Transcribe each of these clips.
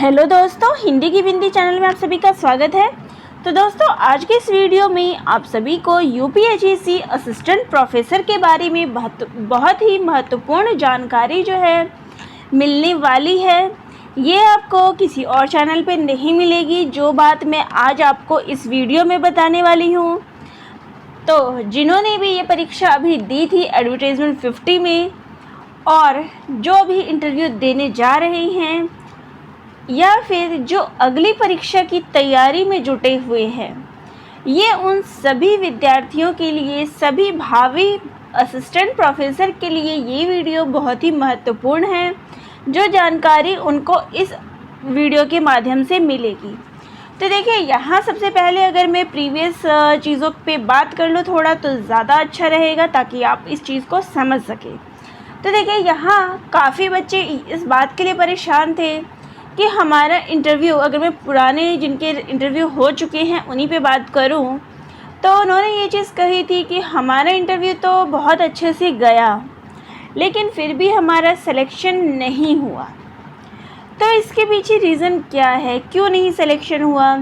Hello दोस्तों, हिंदी की बिंदी channel में आप सभी का स्वागत है। तो दोस्तों, आज के इस वीडियो में आप सभी को यूपीएससी असिस्टेंट प्रोफेसर के बारे में बहुत ही महत्वपूर्ण जानकारी जो है मिलने वाली है। ये आपको किसी और चैनल पे नहीं मिलेगी, जो बात मैं आज आपको इस वीडियो में बताने वाली हूँ। तो जिन्होंने भी ये परीक्षा अभी दी थी एडवर्टाइजमेंट 50 में, और जो भी इंटरव्यू देने जा रहे हैं या फिर जो अगली परीक्षा की तैयारी में जुटे हुए हैं, ये उन सभी विद्यार्थियों के लिए, सभी भावी असिस्टेंट प्रोफेसर के लिए ये वीडियो बहुत ही महत्वपूर्ण है। जो जानकारी उनको इस वीडियो के माध्यम से मिलेगी। तो देखिए, यहाँ सबसे पहले अगर मैं प्रीवियस चीज़ों पे बात कर लूँ थोड़ा, तो ज़्यादा अच्छा रहेगा ताकि आप इस चीज़ को समझ सकें। तो देखिए, यहाँ काफ़ी बच्चे इस बात के लिए परेशान थे कि हमारा इंटरव्यू, अगर मैं पुराने जिनके इंटरव्यू हो चुके हैं उन्हीं पे बात करूं, तो उन्होंने ये चीज़ कही थी कि हमारा इंटरव्यू तो बहुत अच्छे से गया, लेकिन फिर भी हमारा सिलेक्शन नहीं हुआ। तो इसके पीछे रीज़न क्या है, क्यों नहीं सिलेक्शन हुआ?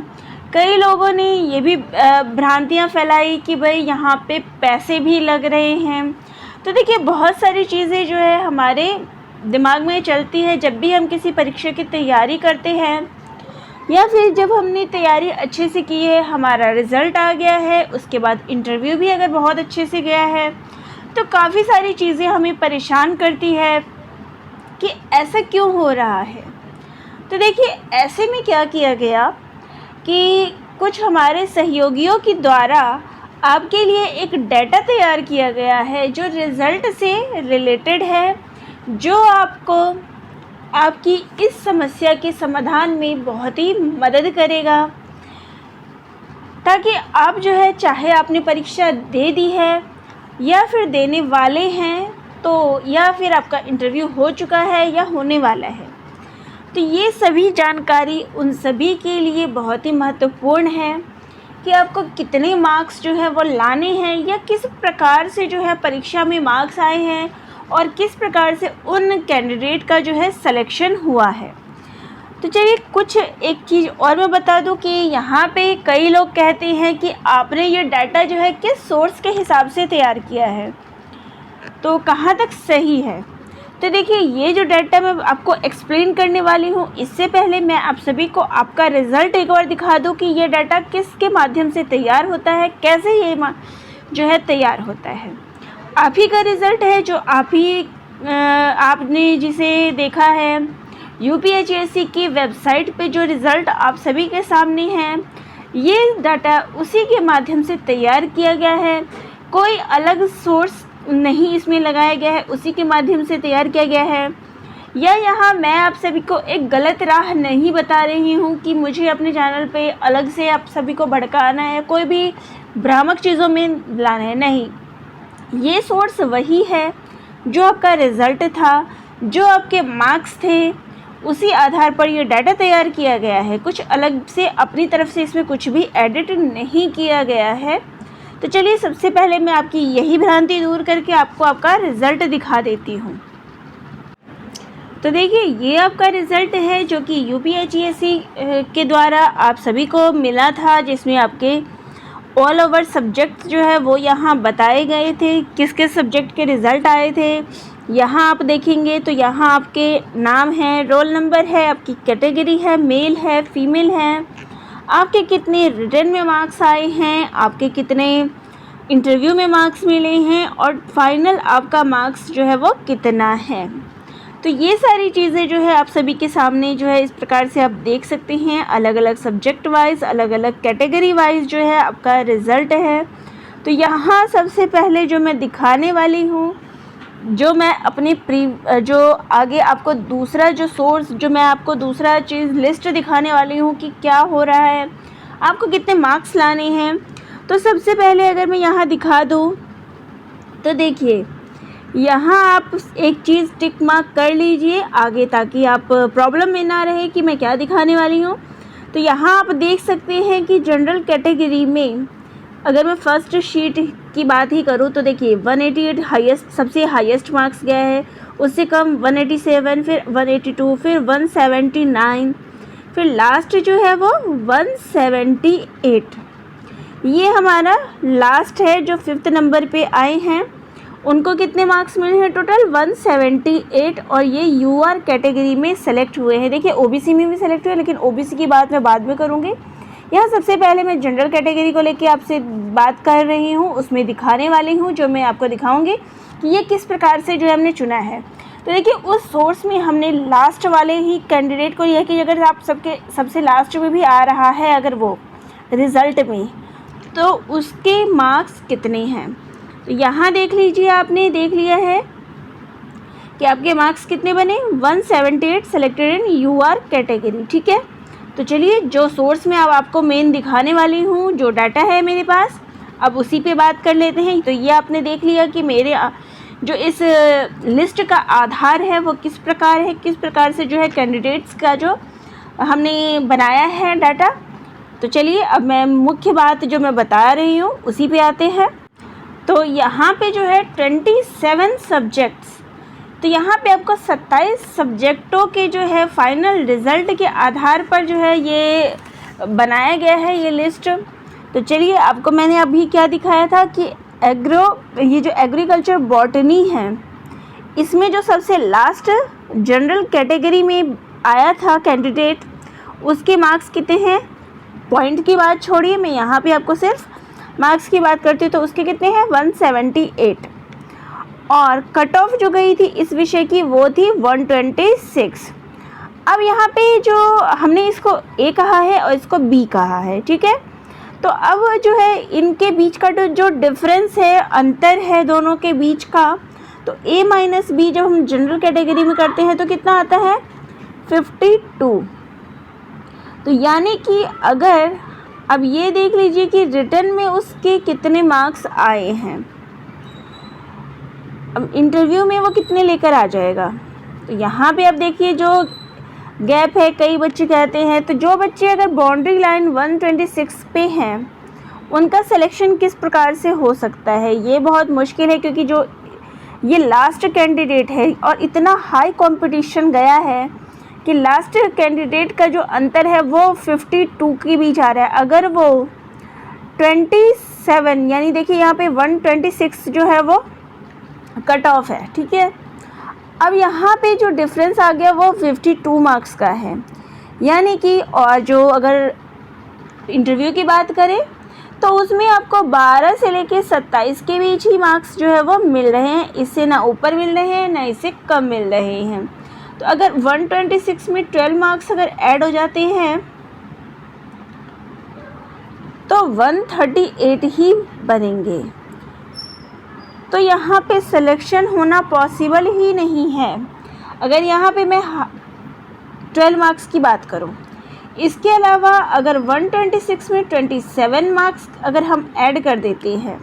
कई लोगों ने ये भी भ्रांतियाँ फैलाई कि भाई यहाँ पे पैसे भी लग रहे हैं। तो देखिए, बहुत सारी चीज़ें जो है हमारे दिमाग में चलती है जब भी हम किसी परीक्षा की तैयारी करते हैं, या फिर जब हमने तैयारी अच्छे से की है, हमारा रिज़ल्ट आ गया है, उसके बाद इंटरव्यू भी अगर बहुत अच्छे से गया है, तो काफ़ी सारी चीज़ें हमें परेशान करती है कि ऐसा क्यों हो रहा है। तो देखिए, ऐसे में क्या किया गया कि कुछ हमारे सहयोगियों के द्वारा आपके लिए एक डाटा तैयार किया गया है जो रिज़ल्ट से रिलेटेड है, जो आपको आपकी इस समस्या के समाधान में बहुत ही मदद करेगा, ताकि आप जो है, चाहे आपने परीक्षा दे दी है या फिर देने वाले हैं, तो या फिर आपका इंटरव्यू हो चुका है या होने वाला है, तो ये सभी जानकारी उन सभी के लिए बहुत ही महत्वपूर्ण है कि आपको कितने मार्क्स जो है वो लाने हैं, या किस प्रकार से जो है परीक्षा में मार्क्स आए हैं और किस प्रकार से उन कैंडिडेट का जो है सिलेक्शन हुआ है। तो चलिए, कुछ एक चीज़ और मैं बता दूं कि यहाँ पे कई लोग कहते हैं कि आपने ये डाटा जो है किस सोर्स के हिसाब से तैयार किया है, तो कहाँ तक सही है। तो देखिए, ये जो डाटा मैं आपको एक्सप्लेन करने वाली हूँ, इससे पहले मैं आप सभी को आपका रिज़ल्ट एक बार दिखा दूँ कि ये डाटा किसके माध्यम से तैयार होता है, कैसे ये जो है तैयार होता है। आप ही का रिज़ल्ट है, जो आपने जिसे देखा है यूपीएससी की वेबसाइट पे, जो रिज़ल्ट आप सभी के सामने है, ये डाटा उसी के माध्यम से तैयार किया गया है। कोई अलग सोर्स नहीं इसमें लगाया गया है, उसी के माध्यम से तैयार किया गया है। या यहाँ मैं आप सभी को एक गलत राह नहीं बता रही हूँ कि मुझे अपने चैनल पे अलग से आप सभी को भड़काना है, कोई भी भ्रामक चीज़ों में लाना है, नहीं। ये सोर्स वही है जो आपका रिज़ल्ट था, जो आपके मार्क्स थे, उसी आधार पर ये डाटा तैयार किया गया है। कुछ अलग से अपनी तरफ से इसमें कुछ भी एडिट नहीं किया गया है। तो चलिए, सबसे पहले मैं आपकी यही भ्रांति दूर करके आपको आपका रिज़ल्ट दिखा देती हूँ। तो देखिए, ये आपका रिज़ल्ट है जो कि यूपीएससी के द्वारा आप सभी को मिला था, जिसमें आपके ऑल ओवर सब्जेक्ट जो है वो यहाँ बताए गए थे, किस किस सब्जेक्ट के रिज़ल्ट आए थे। यहाँ आप देखेंगे तो यहाँ आपके नाम है, रोल नंबर है, आपकी कैटेगरी है, मेल है, फीमेल है, आपके कितने रिटन में मार्क्स आए हैं, आपके कितने इंटरव्यू में मार्क्स मिले हैं, और फाइनल आपका मार्क्स जो है वो कितना है। तो ये सारी चीज़ें जो है आप सभी के सामने जो है इस प्रकार से आप देख सकते हैं। अलग अलग सब्जेक्ट वाइज, अलग अलग कैटेगरी वाइज जो है आपका रिज़ल्ट है। तो यहाँ सबसे पहले जो मैं दिखाने वाली हूँ, जो मैं अपने जो आगे आपको दूसरा जो सोर्स, जो मैं आपको दूसरा चीज़ लिस्ट दिखाने वाली हूँ कि क्या हो रहा है, आपको कितने मार्क्स लाने हैं। तो सबसे पहले अगर मैं यहाँ दिखा दूँ, तो देखिए, यहाँ आप एक चीज़ टिक मार्क कर लीजिए आगे, ताकि आप प्रॉब्लम में ना रहे कि मैं क्या दिखाने वाली हूँ। तो यहाँ आप देख सकते हैं कि जनरल कैटेगरी में अगर मैं फ़र्स्ट शीट की बात ही करूँ, तो देखिए 188 हाईएस्ट, सबसे हाईएस्ट मार्क्स गया है। उससे कम 187, फिर 182, फिर 179, फिर लास्ट जो है वो 178, ये हमारा लास्ट है जो 5th नंबर पे आए हैं। उनको कितने मार्क्स मिले हैं? टोटल 178, और ये यूआर कैटेगरी में सेलेक्ट हुए हैं। देखिए ओबीसी में भी सेलेक्ट हुए, लेकिन ओबीसी की बात मैं बाद में करूँगी। यहाँ सबसे पहले मैं जनरल कैटेगरी को लेके आपसे बात कर रही हूँ, उसमें दिखाने वाली हूँ, जो मैं आपको दिखाऊंगी कि ये किस प्रकार से जो है हमने चुना है। तो देखिए उस सोर्स में हमने लास्ट वाले ही कैंडिडेट को लिया कि अगर आप सबसे लास्ट में भी आ रहा है अगर वो रिज़ल्ट में, तो उसके मार्क्स कितने हैं। तो यहाँ देख लीजिए, आपने देख लिया है कि आपके मार्क्स कितने बने, 178 सेलेक्टेड इन यूआर कैटेगरी। ठीक है, तो चलिए जो सोर्स में अब आपको मेन दिखाने वाली हूँ, जो डाटा है मेरे पास, अब उसी पे बात कर लेते हैं। तो ये आपने देख लिया कि मेरे जो इस लिस्ट का आधार है वो किस प्रकार है, किस प्रकार से जो है कैंडिडेट्स का जो हमने बनाया है डाटा। तो चलिए अब मैं मुख्य बात जो मैं बता रही हूँ उसी पे आते हैं। तो यहाँ पे जो है 27 सब्जेक्ट्स, तो यहाँ पे आपको 27 सब्जेक्टों के जो है फाइनल रिज़ल्ट के आधार पर जो है ये बनाया गया है ये लिस्ट। तो चलिए आपको मैंने अभी क्या दिखाया था कि ये जो एग्रीकल्चर बॉटनी है, इसमें जो सबसे लास्ट जनरल कैटेगरी में आया था कैंडिडेट, उसके मार्क्स कितने हैं। पॉइंट की बात छोड़िए, मैं यहाँ पे आपको सिर्फ मार्क्स की बात करती हूँ। तो उसके कितने हैं, 178, और कट ऑफ जो गई थी इस विषय की वो थी 126। अब यहाँ पे जो हमने इसको ए कहा है और इसको बी कहा है, ठीक है। तो अब जो है इनके बीच का जो डिफरेंस है, अंतर है दोनों के बीच का, तो ए माइनस बी जब हम जनरल कैटेगरी में करते हैं तो कितना आता है, 52। तो यानी कि अगर अब ये देख लीजिए कि रिटर्न में उसके कितने मार्क्स आए हैं, अब इंटरव्यू में वो कितने लेकर आ जाएगा। तो यहाँ पे आप देखिए जो गैप है, कई बच्चे कहते हैं, तो जो बच्चे अगर बाउंड्री लाइन 126 पे हैं उनका सिलेक्शन किस प्रकार से हो सकता है, ये बहुत मुश्किल है, क्योंकि जो ये लास्ट कैंडिडेट है और इतना हाई कंपटीशन गया है कि लास्ट कैंडिडेट का जो अंतर है वो 52 के बीच आ रहा है। अगर वो 27 यानी देखिए यहाँ पे 126 जो है वो कट ऑफ है, ठीक है। अब यहाँ पे जो डिफरेंस आ गया वो 52 मार्क्स का है, यानी कि और जो अगर इंटरव्यू की बात करें तो उसमें आपको 12 से लेके 27 के बीच ही मार्क्स जो है वो मिल रहे हैं, इससे ना ऊपर मिल रहे हैं ना इससे कम मिल रहे हैं। तो अगर 126 में 12 मार्क्स अगर ऐड हो जाते हैं तो 138 ही बनेंगे। तो यहाँ पे सिलेक्शन होना पॉसिबल ही नहीं है अगर यहाँ पे मैं 12 मार्क्स की बात करूँ। इसके अलावा अगर 126 में 27 मार्क्स अगर हम ऐड कर देते हैं,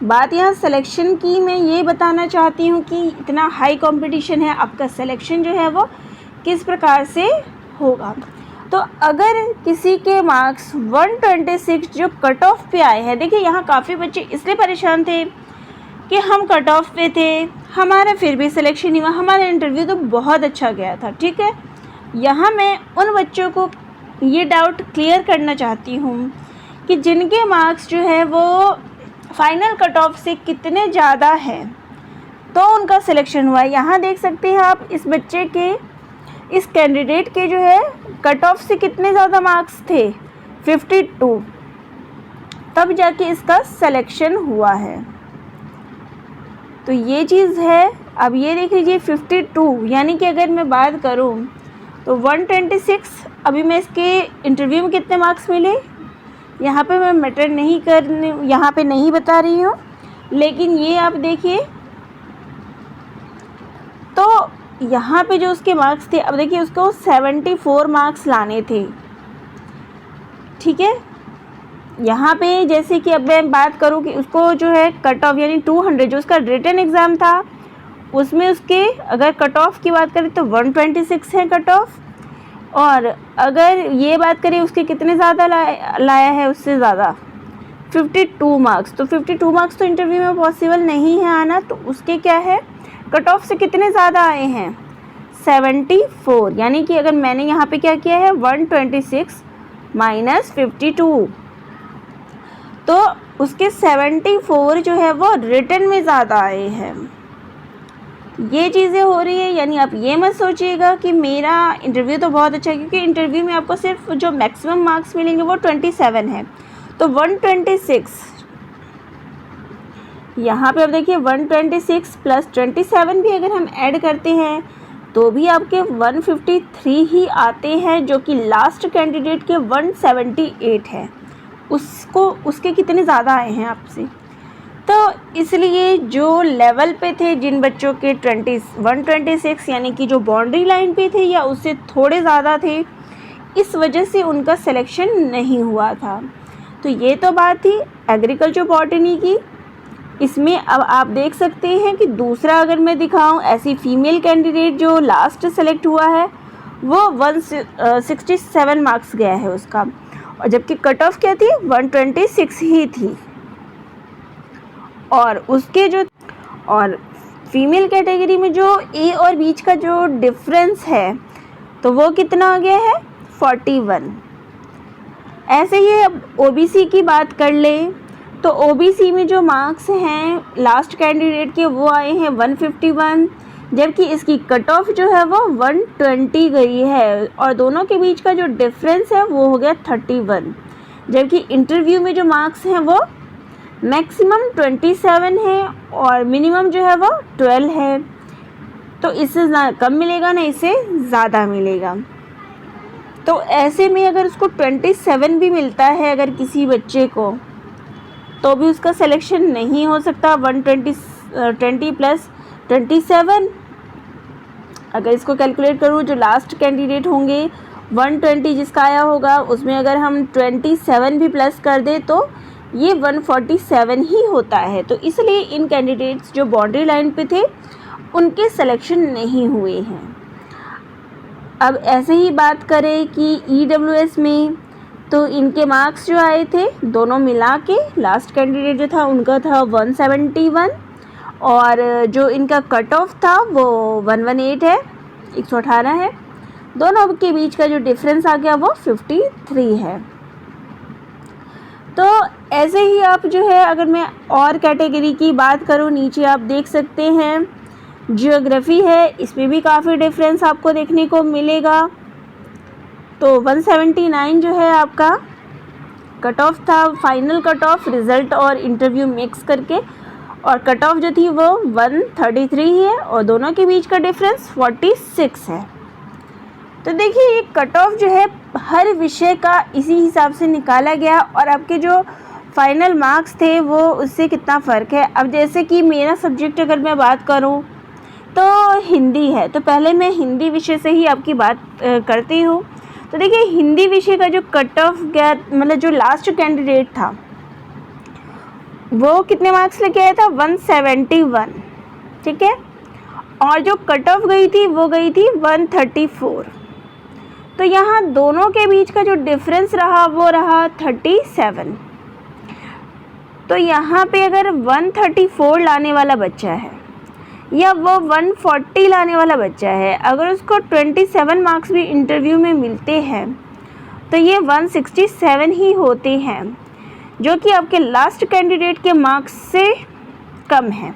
बात यहाँ सिलेक्शन की मैं ये बताना चाहती हूँ कि इतना हाई कंपटीशन है, आपका सिलेक्शन जो है वो किस प्रकार से होगा। तो अगर किसी के मार्क्स 126 जो कट ऑफ पे आए हैं, देखिए यहाँ काफ़ी बच्चे इसलिए परेशान थे कि हम कट ऑफ पे थे, हमारा फिर भी सिलेक्शन नहीं हुआ, हमारा इंटरव्यू तो बहुत अच्छा गया था, ठीक है। यहाँ मैं उन बच्चों को ये डाउट क्लियर करना चाहती हूँ कि जिनके मार्क्स जो है वो फाइनल कट ऑफ से कितने ज़्यादा हैं तो उनका सिलेक्शन हुआ। यहाँ देख सकते हैं आप इस बच्चे के, इस कैंडिडेट के जो है कट ऑफ से कितने ज़्यादा मार्क्स थे, 52, तब जाके इसका सिलेक्शन हुआ है। तो ये चीज़ है। अब ये देख लीजिए 52, यानी कि अगर मैं बात करूँ तो 126, अभी मैं इसके इंटरव्यू में कितने मार्क्स मिले यहाँ पे मैं मैटर नहीं करने, यहाँ पे नहीं बता रही हूँ, लेकिन ये आप देखिए तो यहाँ पे जो उसके मार्क्स थे, अब देखिए उसको 74 मार्क्स लाने थे, ठीक है। यहाँ पे जैसे कि अब मैं बात करूँ कि उसको जो है कट ऑफ यानी 200 जो उसका रिटन एग्ज़ाम था उसमें उसके अगर कट ऑफ की बात करें तो 126 है कट ऑफ, और अगर ये बात करें उसके कितने ज़्यादा लाया है उससे ज़्यादा 52 मार्क्स। तो 52 मार्क्स तो इंटरव्यू में पॉसिबल नहीं है आना, तो उसके क्या है कट ऑफ से कितने ज़्यादा आए हैं 74, यानी कि अगर मैंने यहाँ पे क्या किया है 126 माइनस 52, तो उसके 74 जो है वो रिटर्न में ज़्यादा आए हैं। ये चीज़ें हो रही है, यानी आप ये मत सोचिएगा कि मेरा इंटरव्यू तो बहुत अच्छा है, क्योंकि इंटरव्यू में आपको सिर्फ जो मैक्सिमम मार्क्स मिलेंगे वो 27 है। तो 126 यहाँ पे आप देखिए 126 प्लस 27 भी अगर हम ऐड करते हैं तो भी आपके 153 ही आते हैं, जो कि लास्ट कैंडिडेट के 178 है। उसके कितने ज़्यादा आए हैं आपसे। तो इसलिए जो लेवल पे थे जिन बच्चों के 126 यानी कि जो बाउंड्री लाइन पे थे या उससे थोड़े ज़्यादा थे, इस वजह से उनका सिलेक्शन नहीं हुआ था। तो ये तो बात थी एग्रीकल्चर बॉटनी की। इसमें अब आप देख सकते हैं कि दूसरा अगर मैं दिखाऊं, ऐसी फीमेल कैंडिडेट जो लास्ट सेलेक्ट हुआ है वो 167 मार्क्स गया है उसका, और जबकि कट ऑफ क्या थी 126 ही थी। और उसके जो और फीमेल कैटेगरी में जो ए और बीच का जो डिफरेंस है तो वो कितना आ गया है 41। ऐसे ही अब ओबीसी की बात कर ले तो ओबीसी में जो मार्क्स हैं लास्ट कैंडिडेट के वो आए हैं 151, जबकि इसकी कट ऑफ जो है वो 120 गई है, और दोनों के बीच का जो डिफरेंस है वो हो गया 31। जबकि इंटरव्यू में जो मार्क्स हैं वो मैक्सिमम 27 है और मिनिमम जो है वो 12 है। तो इससे कम मिलेगा ना, इससे ज़्यादा मिलेगा। तो ऐसे में अगर उसको 27 भी मिलता है अगर किसी बच्चे को, तो भी उसका सिलेक्शन नहीं हो सकता। 120 प्लस 27, अगर इसको कैलकुलेट करूँ जो लास्ट कैंडिडेट होंगे 120 जिसका आया होगा, उसमें अगर हम 27 भी प्लस कर दें तो ये 147 ही होता है। तो इसलिए इन कैंडिडेट्स जो बाउंड्री लाइन पे थे उनके सिलेक्शन नहीं हुए हैं। अब ऐसे ही बात करें कि ईडब्ल्यूएस में, तो इनके मार्क्स जो आए थे दोनों मिला के, लास्ट कैंडिडेट जो था उनका था 171, और जो इनका कट ऑफ था वो 118 है, 118 है। दोनों के बीच का जो डिफरेंस आ गया वो 53 है। तो ऐसे ही आप जो है, अगर मैं और कैटेगरी की बात करूँ, नीचे आप देख सकते हैं जियोग्राफी है, इसमें भी काफ़ी डिफरेंस आपको देखने को मिलेगा। तो 179 जो है आपका कट ऑफ था, फाइनल कट ऑफ रिज़ल्ट और इंटरव्यू मिक्स करके, और कट ऑफ जो थी वो 133 है, और दोनों के बीच का डिफरेंस 46 है। तो देखिए ये कट ऑफ जो है हर विषय का इसी हिसाब से निकाला गया, और आपके जो फाइनल मार्क्स थे वो उससे कितना फ़र्क है। अब जैसे कि मेरा सब्जेक्ट अगर मैं बात करूं तो हिंदी है, तो पहले मैं हिंदी विषय से ही आपकी बात करती हूँ। तो देखिए हिंदी विषय का जो कट ऑफ गया, मतलब जो लास्ट कैंडिडेट था वो कितने मार्क्स लेके आया था 171, ठीक है, और जो कट ऑफ गई थी वो गई थी 134। तो यहाँ दोनों के बीच का जो डिफरेंस रहा वो रहा 37। तो यहाँ पे अगर 134 लाने वाला बच्चा है या वो 140 लाने वाला बच्चा है, अगर उसको 27 मार्क्स भी इंटरव्यू में मिलते हैं तो ये 167 ही होते हैं, जो कि आपके लास्ट कैंडिडेट के मार्क्स से कम है।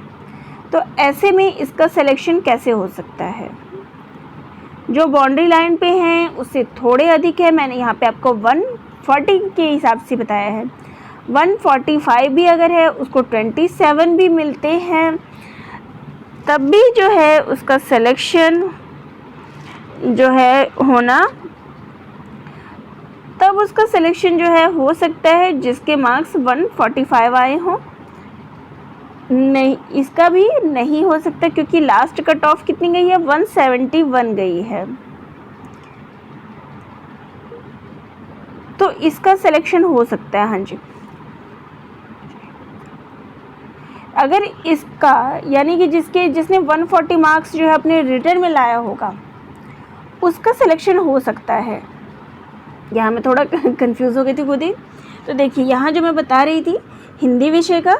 तो ऐसे में इसका सिलेक्शन कैसे हो सकता है। जो बाउंड्री लाइन पे हैं उससे थोड़े अधिक है, मैंने यहाँ पे आपको 140 के हिसाब से बताया है। 145 भी अगर है, उसको 27 भी मिलते हैं, तब भी जो है उसका सिलेक्शन जो है होना, तब उसका सिलेक्शन जो है हो सकता है जिसके मार्क्स 145 आए हों। नहीं, इसका भी नहीं हो सकता क्योंकि लास्ट कट ऑफ कितनी गई है 171 गई है। तो इसका सिलेक्शन हो सकता है, हाँ जी। अगर इसका यानी कि जिसने 140 मार्क्स जो है अपने रिटर्न में लाया होगा उसका सिलेक्शन हो सकता है। यहाँ मैं थोड़ा कंफ्यूज हो गई थी खुद ही। तो देखिए यहाँ जो मैं बता रही थी हिंदी विषय का,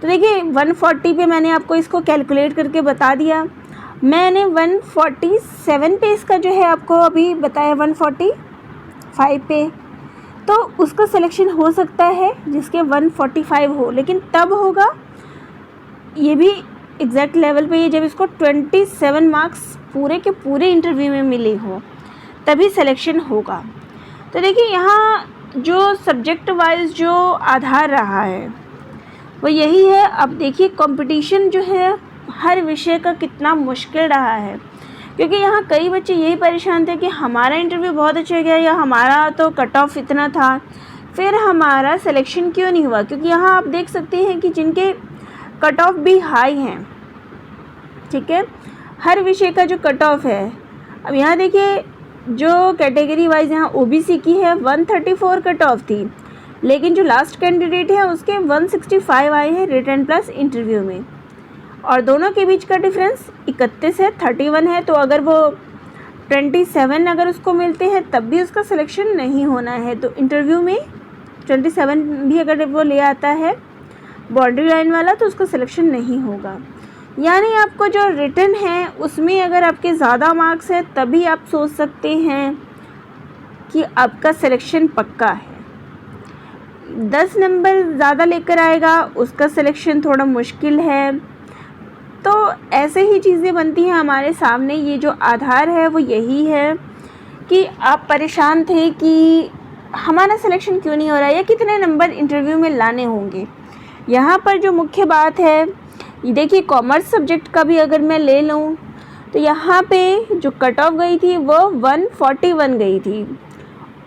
तो देखिए 140 पे मैंने आपको इसको कैलकुलेट करके बता दिया। मैंने 147 पे इसका जो है आपको अभी बताया 145 पे, तो उसका सिलेक्शन हो सकता है जिसके 145 हो, लेकिन तब होगा ये भी एग्जैक्ट लेवल पे, ये जब इसको 27 मार्क्स पूरे के पूरे इंटरव्यू में मिले हो तभी सिलेक्शन होगा। तो देखिए यहाँ जो सब्जेक्ट वाइज जो आधार रहा है वो यही है। अब देखिए कंपटीशन जो है हर विषय का कितना मुश्किल रहा है, क्योंकि यहाँ कई बच्चे यही परेशान थे कि हमारा इंटरव्यू बहुत अच्छा गया या हमारा तो कट ऑफ इतना था, फिर हमारा सिलेक्शन क्यों नहीं हुआ। क्योंकि यहाँ आप देख सकते हैं कि जिनके कट ऑफ भी हाई हैं, ठीक है, हर विषय का जो कट ऑफ है। अब यहाँ देखिए जो कैटेगरी वाइज यहाँ ओबीसी की है 134 कट ऑफ थी, लेकिन जो लास्ट कैंडिडेट है उसके 165 आए हैं रिटन प्लस इंटरव्यू में, और दोनों के बीच का डिफरेंस 31 है, 31 है। तो अगर वो 27 अगर उसको मिलते हैं तब भी उसका सिलेक्शन नहीं होना है। तो इंटरव्यू में 27 भी अगर वो ले आता है बाउंड्री लाइन वाला तो उसका सिलेक्शन नहीं होगा। यानी आपको जो रिटन है उसमें अगर आपके ज़्यादा मार्क्स है तभी आप सोच सकते हैं कि आपका सिलेक्शन पक्का है। 10 नंबर ज़्यादा लेकर आएगा उसका सिलेक्शन थोड़ा मुश्किल है। तो ऐसे ही चीज़ें बनती हैं हमारे सामने। ये जो आधार है वो यही है कि आप परेशान थे कि हमारा सिलेक्शन क्यों नहीं हो रहा है या कितने नंबर इंटरव्यू में लाने होंगे। यहाँ पर जो मुख्य बात है, ये देखिए कॉमर्स सब्जेक्ट का भी अगर मैं ले लूँ तो यहाँ पे जो कट ऑफ गई थी वो 141 गई थी,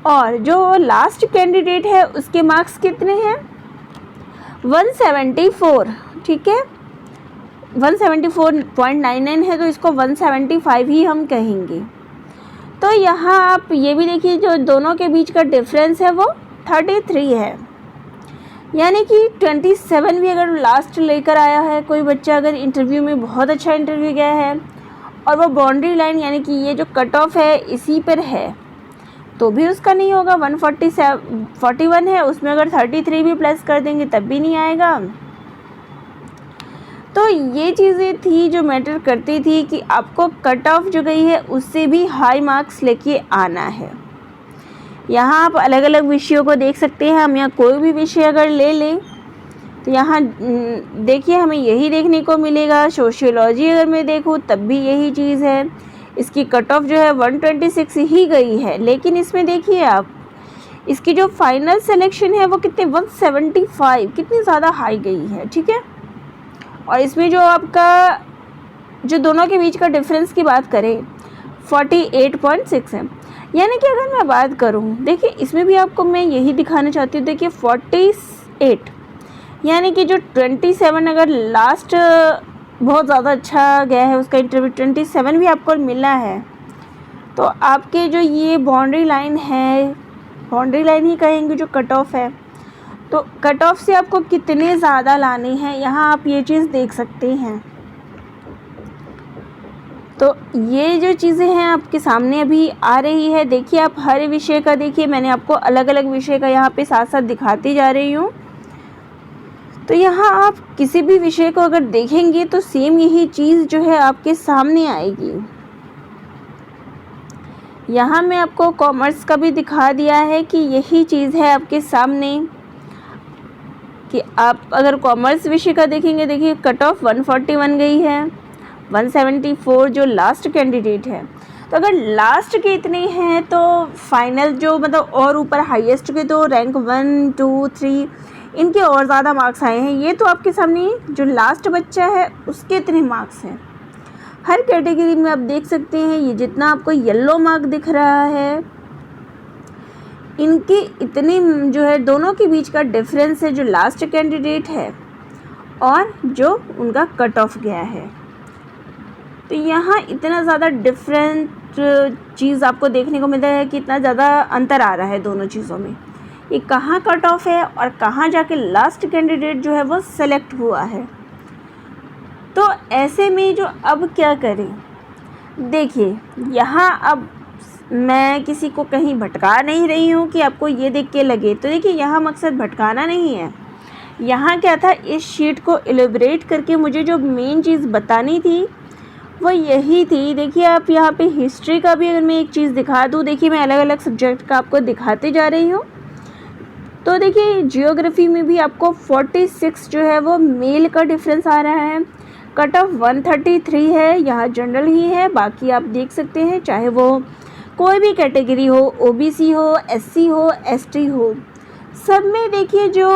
और जो लास्ट कैंडिडेट है उसके मार्क्स कितने हैं 174, ठीक है, 174.99 है, तो इसको 175 ही हम कहेंगे। तो यहाँ आप ये भी देखिए जो दोनों के बीच का डिफरेंस है वो 33 है, यानी कि 27 भी अगर लास्ट लेकर आया है कोई बच्चा, अगर इंटरव्यू में बहुत अच्छा इंटरव्यू गया है और वो बाउंड्री लाइन यानी कि ये जो कट ऑफ है इसी पर है तो भी उसका नहीं होगा। 141 है, उसमें अगर 33 भी प्लस कर देंगे तब भी नहीं आएगा। तो ये चीज़ें थी जो मैटर करती थी कि आपको कट ऑफ जो गई है उससे भी हाई मार्क्स लेके आना है। यहाँ आप अलग अलग विषयों को देख सकते हैं। हम यहाँ कोई भी विषय अगर ले लें तो यहाँ देखिए हमें यही देखने को मिलेगा। सोशियोलॉजी अगर मैं देखूँ तब भी यही चीज़ है, इसकी कट ऑफ जो है 126 ही गई है, लेकिन इसमें देखिए आप इसकी जो फाइनल सिलेक्शन है वो कितने 175, कितनी ज़्यादा हाई गई है, ठीक है। और इसमें जो आपका जो दोनों के बीच का डिफरेंस की बात करें 48.6 है। यानी कि अगर मैं बात करूं, देखिए इसमें भी आपको मैं यही दिखाना चाहती हूँ। देखिए 48 यानी कि जो 27 अगर लास्ट बहुत ज़्यादा अच्छा गया है उसका इंटरव्यू 27 भी आपको मिला है, तो आपके जो ये बाउंड्री लाइन है, बाउंड्री लाइन ही कहेंगे जो कट ऑफ है, तो कट ऑफ से आपको कितने ज़्यादा लाने हैं यहाँ आप ये चीज़ देख सकते हैं। तो ये जो चीज़ें हैं आपके सामने अभी आ रही है। देखिए आप हर विषय का देखिए, मैंने आपको अलग अलग विषय का यहाँ पे साथ साथ दिखाती जा रही हूँ। तो यहाँ आप किसी भी विषय को अगर देखेंगे तो सेम यही चीज़ जो है आपके सामने आएगी। यहाँ मैं आपको कॉमर्स का भी दिखा दिया है कि यही चीज़ है आपके सामने कि आप अगर कॉमर्स विषय का देखेंगे, देखिए कट ऑफ 141 गई है, 174 जो लास्ट कैंडिडेट है। तो अगर लास्ट के इतने हैं तो फाइनल जो मतलब और ऊपर हाईएस्ट के तो रैंक 1, 2, 3 इनके और ज़्यादा मार्क्स आए हैं। ये तो आपके सामने जो लास्ट बच्चा है उसके इतने मार्क्स हैं। हर कैटेगरी में आप देख सकते हैं ये जितना आपको येलो मार्क दिख रहा है इनके इतने जो है दोनों के बीच का डिफरेंस है जो लास्ट कैंडिडेट है और जो उनका कट ऑफ गया है। तो यहाँ इतना ज़्यादा डिफरेंट चीज़ आपको देखने को मिलता है कि इतना ज़्यादा अंतर आ रहा है दोनों चीज़ों में। ये कहाँ कट ऑफ है और कहाँ जाके लास्ट कैंडिडेट जो है वो सेलेक्ट हुआ है। तो ऐसे में जो अब क्या करें, देखिए यहाँ अब मैं किसी को कहीं भटका नहीं रही हूँ कि आपको ये देख के लगे। तो देखिए यहाँ मकसद भटकाना नहीं है। यहाँ क्या था, इस शीट को एलिब्रेट करके मुझे जो मेन चीज़ बतानी थी वो यही थी। देखिए आप यहाँ पे हिस्ट्री का भी अगर मैं एक चीज़ दिखा दूँ, देखिए मैं अलग अलग सब्जेक्ट का आपको दिखाते जा रही हूँ। तो देखिए जियोग्राफी में भी आपको 46 जो है वो मेल का डिफरेंस आ रहा है। कट ऑफ 133 है, यहाँ जनरल ही है, बाकी आप देख सकते हैं चाहे वो कोई भी कैटेगरी हो, ओबीसी हो, एससी हो, एसटी हो, सब में देखिए जो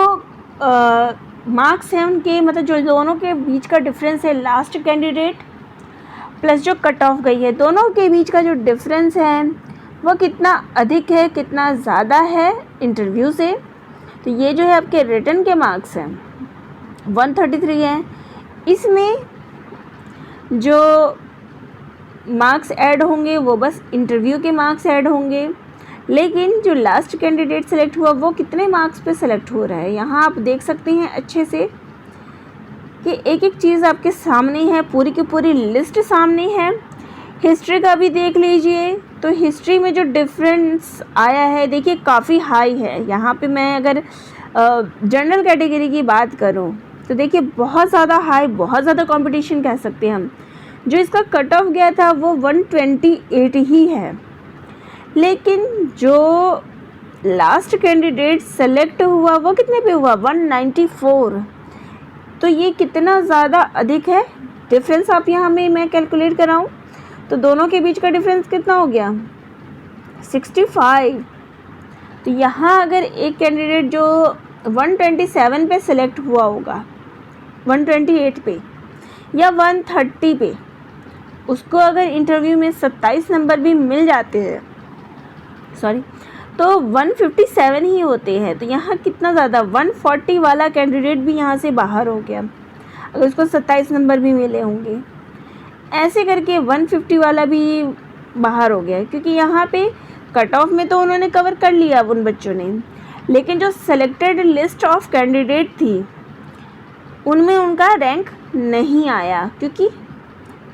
मार्क्स हैं उनके, मतलब जो दोनों के बीच का डिफरेंस है लास्ट कैंडिडेट प्लस जो कट ऑफ गई है, दोनों के बीच का जो डिफरेंस है वो कितना अधिक है, कितना ज़्यादा है इंटरव्यू से। तो ये जो है आपके रिटन के मार्क्स हैं 133 हैं, इसमें जो मार्क्स ऐड होंगे वो बस इंटरव्यू के मार्क्स ऐड होंगे, लेकिन जो लास्ट कैंडिडेट सेलेक्ट हुआ वो कितने मार्क्स पे सेलेक्ट हो रहा है, यहाँ आप देख सकते हैं अच्छे से कि एक एक चीज़ आपके सामने है, पूरी की पूरी लिस्ट सामने है। हिस्ट्री का भी देख लीजिए, तो हिस्ट्री में जो डिफरेंस आया है देखिए काफ़ी हाई है। यहाँ पे मैं अगर जनरल कैटेगरी की बात करूँ तो देखिए बहुत ज़्यादा हाई, बहुत ज़्यादा कंपटीशन कह सकते हैं हम। जो इसका कट ऑफ गया था वो 128 ही है, लेकिन जो लास्ट कैंडिडेट सेलेक्ट हुआ वो कितने पे हुआ, 194। तो ये कितना ज़्यादा अधिक है डिफरेंस। आप यहाँ में मैं कैलकुलेट कराऊँ तो दोनों के बीच का डिफरेंस कितना हो गया, 65। तो यहाँ अगर एक कैंडिडेट जो 127 पे सेलेक्ट हुआ होगा, 128 पे या 130 पे, उसको अगर इंटरव्यू में 27 नंबर भी मिल जाते हैं, तो 157 ही होते हैं। तो यहाँ कितना ज़्यादा, 140 वाला कैंडिडेट भी यहाँ से बाहर हो गया अगर उसको 27 नंबर भी मिले होंगे। ऐसे करके 150 वाला भी बाहर हो गया, क्योंकि यहाँ पे कट ऑफ में तो उन्होंने कवर कर लिया उन बच्चों ने, लेकिन जो सेलेक्टेड लिस्ट ऑफ कैंडिडेट थी उनमें उनका रैंक नहीं आया, क्योंकि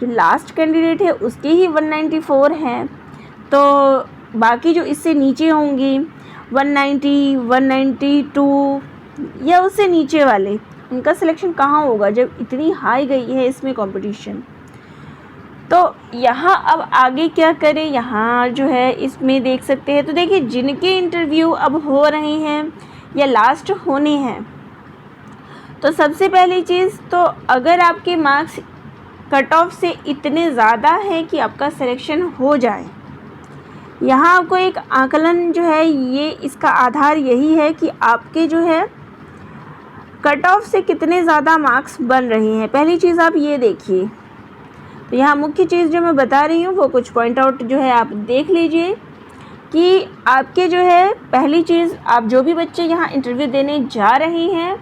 जो लास्ट कैंडिडेट है उसके ही 194 हैं। तो बाकी जो इससे नीचे होंगी 190, 192 या उससे नीचे वाले, उनका सिलेक्शन कहाँ होगा जब इतनी हाई गई है इसमें कंपटीशन। तो यहाँ अब आगे क्या करें, यहाँ जो है इसमें देख सकते हैं। तो देखिए जिनके इंटरव्यू अब हो रहे हैं या लास्ट होने हैं, तो सबसे पहली चीज़ तो अगर आपके मार्क्स कट ऑफ से इतने ज़्यादा हैं कि आपका सिलेक्शन हो जाए, यहाँ आपको एक आकलन जो है ये इसका आधार यही है कि आपके जो है कट ऑफ से कितने ज़्यादा मार्क्स बन रहे हैं। पहली चीज़ आप ये देखिए, तो यहाँ मुख्य चीज़ जो मैं बता रही हूँ वो कुछ पॉइंट आउट जो है आप देख लीजिए कि आपके जो है पहली चीज़, आप जो भी बच्चे यहाँ इंटरव्यू देने जा रहे हैं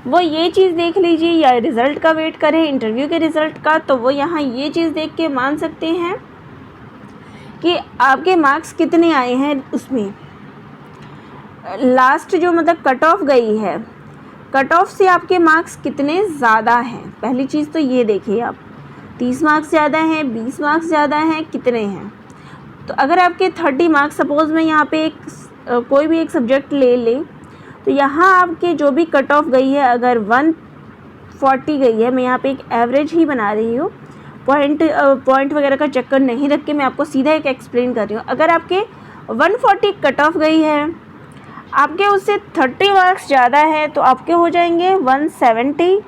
वो ये चीज़ देख लीजिए, या रिज़ल्ट का वेट करें इंटरव्यू के रिज़ल्ट का, तो वो यहाँ ये चीज़ देख के मान सकते हैं कि आपके मार्क्स कितने आए हैं। उसमें लास्ट जो मतलब कट ऑफ गई है, कट ऑफ से आपके मार्क्स कितने ज़्यादा हैं, पहली चीज़ तो ये देखिए आप, 30 मार्क्स ज़्यादा हैं, 20 मार्क्स ज़्यादा हैं, कितने हैं। तो अगर आपके 30 मार्क्स, सपोज़ मैं यहाँ पे कोई भी एक सब्जेक्ट ले लें, तो यहाँ आपके जो भी कट ऑफ गई है अगर 140 गई है, मैं यहाँ पे एक एवरेज ही बना रही हूँ, पॉइंट वगैरह का चक्कर नहीं रख के मैं आपको सीधा एक एक्सप्लेन कर रही हूँ। अगर आपके 140 कट ऑफ गई है, आपके उससे 30 मार्क्स ज़्यादा है, तो आपके हो जाएंगे 170,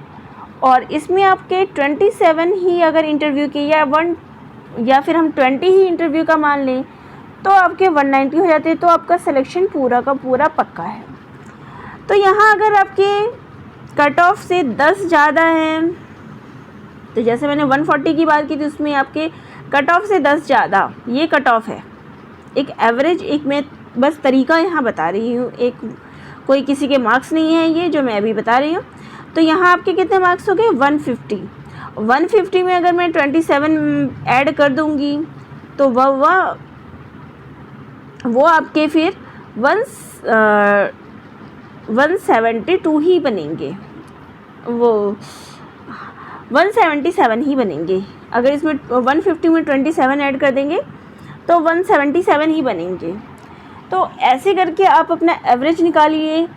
और इसमें आपके 27 ही अगर इंटरव्यू की या फिर हम 20 ही इंटरव्यू का मान लें तो आपके 190 हो जाते हैं। तो आपका सिलेक्शन पूरा का पूरा पक्का है। तो यहाँ अगर आपके कट ऑफ से 10 ज़्यादा हैं, तो जैसे मैंने 140 की बात की थी उसमें आपके कट ऑफ से 10 ज़्यादा, ये कट ऑफ है, एक एवरेज, एक मैं बस तरीका यहाँ बता रही हूँ, एक कोई किसी के मार्क्स नहीं है ये जो मैं अभी बता रही हूँ। तो यहाँ आपके कितने मार्क्स हो गए, 150 में अगर मैं 27 ऐड कर दूँगी तो वो आपके फिर 172 ही बनेंगे, वो 177 ही बनेंगे। अगर इसमें 150 में 27 ऐड कर देंगे तो 177 ही बनेंगे। तो ऐसे करके आप अपना एवरेज निकालिए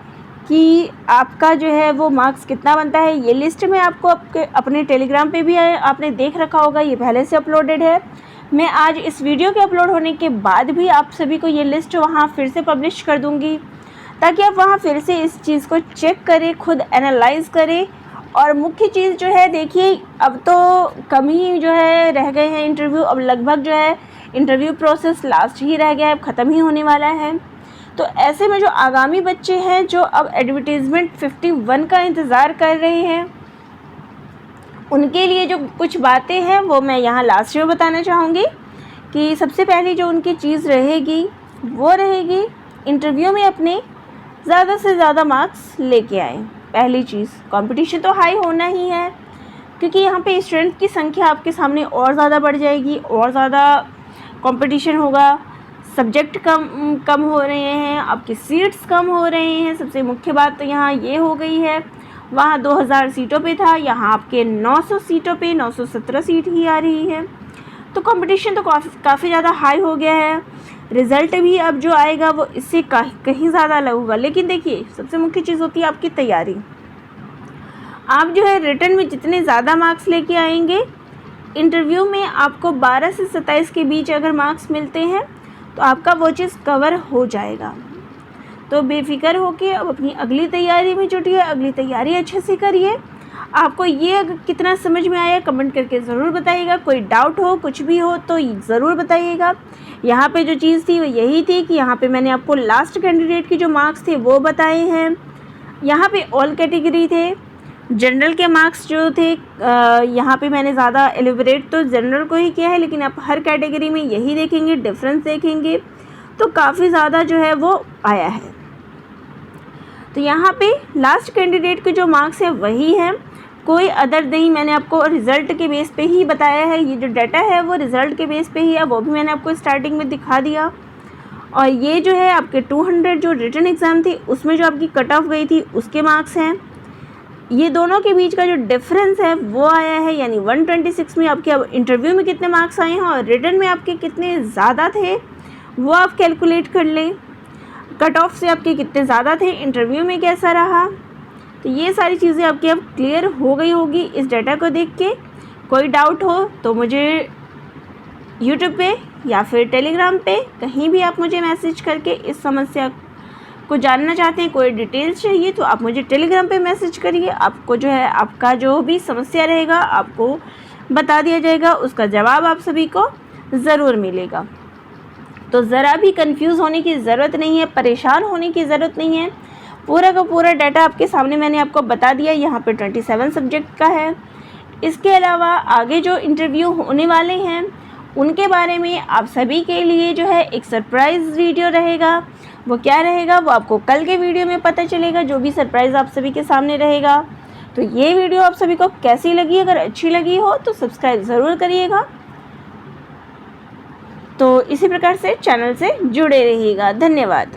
कि आपका जो है वो मार्क्स कितना बनता है। ये लिस्ट मैं आपको अपने टेलीग्राम पे भी आपने देख रखा होगा, ये पहले से अपलोडेड है। मैं आज इस वीडियो के अपलोड होने के बाद भी आप सभी को ये लिस्ट वहाँ फिर से पब्लिश कर दूँगी, ताकि आप वहाँ फिर से इस चीज़ को चेक करें, खुद एनालाइज़ करें। और मुख्य चीज़ जो है, देखिए अब तो कम ही जो है रह गए हैं इंटरव्यू, अब लगभग जो है इंटरव्यू प्रोसेस लास्ट ही रह गया है, अब ख़त्म ही होने वाला है। तो ऐसे में जो आगामी बच्चे हैं जो अब एडवर्टीज़मेंट 51 का इंतज़ार कर रहे हैं, उनके लिए जो कुछ बातें हैं वो मैं यहाँ लास्ट में बताना चाहूँगी। कि सबसे पहली जो उनकी चीज़ रहेगी वो रहेगी, इंटरव्यू में अपने ज़्यादा से ज़्यादा मार्क्स लेके आए। पहली चीज़, कंपटीशन तो हाई होना ही है, क्योंकि यहाँ पे स्टूडेंट की संख्या आपके सामने और ज़्यादा बढ़ जाएगी, और ज़्यादा कंपटीशन होगा। सब्जेक्ट कम हो रहे हैं, आपकी सीट्स कम हो रहे हैं। सबसे मुख्य बात तो यहाँ ये हो गई है, वहाँ 2000 सीटों पे था, यहाँ आपके 900 सीटों पे 917 सीट ही आ रही है। तो कंपटीशन तो काफ़ी ज़्यादा हाई हो गया है। रिज़ल्ट भी अब जो आएगा वो इससे कहीं ज़्यादा अलग होगा। लेकिन देखिए, सबसे मुख्य चीज़ होती है आपकी तैयारी। आप जो है रिटर्न में जितने ज़्यादा मार्क्स लेके आएंगे, इंटरव्यू में आपको 12 से 27 के बीच अगर मार्क्स मिलते हैं तो आपका वो चीज़ कवर हो जाएगा। तो बेफिक्र होके अब अपनी अगली तैयारी में जुटिए, अगली तैयारी अच्छे से करिए। आपको ये कितना समझ में आया कमेंट करके ज़रूर बताइएगा। कोई डाउट हो, कुछ भी हो तो ज़रूर बताइएगा। यहाँ पे जो चीज़ थी वो यही थी कि यहाँ पे मैंने आपको लास्ट कैंडिडेट के जो मार्क्स थे वो बताए हैं। यहाँ पे ऑल कैटेगरी थे, जनरल के मार्क्स जो थे यहाँ पे मैंने ज़्यादा एलिबरेट तो जनरल को ही किया है, लेकिन आप हर कैटेगरी में यही देखेंगे, डिफरेंस देखेंगे तो काफ़ी ज़्यादा जो है वो आया है। तो यहाँ पे लास्ट कैंडिडेट के जो मार्क्स है वही हैं, कोई अदर नहीं। मैंने आपको रिज़ल्ट के बेस पे ही बताया है, ये जो डाटा है वो रिज़ल्ट के बेस पे ही है, वो भी मैंने आपको स्टार्टिंग में दिखा दिया। और ये जो है आपके 200 जो रिटन एग्ज़ाम थी उसमें जो आपकी कट ऑफ गई थी उसके मार्क्स हैं। ये दोनों के बीच का जो डिफरेंस है वो आया है, यानी 126 में आपके अब इंटरव्यू में कितने मार्क्स आए हैं और रिटन में आपके कितने ज़्यादा थे वो आप कैलकुलेट कर लें। कट ऑफ से आपके कितने ज़्यादा थे, इंटरव्यू में कैसा रहा, तो ये सारी चीज़ें आपकी अब क्लियर हो गई होगी इस डाटा को देख के। कोई डाउट हो तो मुझे यूट्यूब पे या फिर टेलीग्राम पे कहीं भी आप मुझे मैसेज करके इस समस्या को जानना चाहते हैं, कोई डिटेल्स चाहिए तो आप मुझे टेलीग्राम पे मैसेज करिए। आपको जो है आपका जो भी समस्या रहेगा आपको बता दिया जाएगा, उसका जवाब आप सभी को ज़रूर मिलेगा। तो ज़रा भी कंफ्यूज होने की ज़रूरत नहीं है, परेशान होने की ज़रूरत नहीं है। पूरा का पूरा डाटा आपके सामने मैंने आपको बता दिया। यहाँ पे 27 सब्जेक्ट का है। इसके अलावा आगे जो इंटरव्यू होने वाले हैं उनके बारे में आप सभी के लिए जो है एक सरप्राइज़ वीडियो रहेगा। वो क्या रहेगा वो आपको कल के वीडियो में पता चलेगा, जो भी सरप्राइज़ आप सभी के सामने रहेगा। तो ये वीडियो आप सभी को कैसी लगी, अगर अच्छी लगी हो तो सब्सक्राइब ज़रूर करिएगा। तो इसी प्रकार से चैनल से जुड़े रहिएगा। धन्यवाद।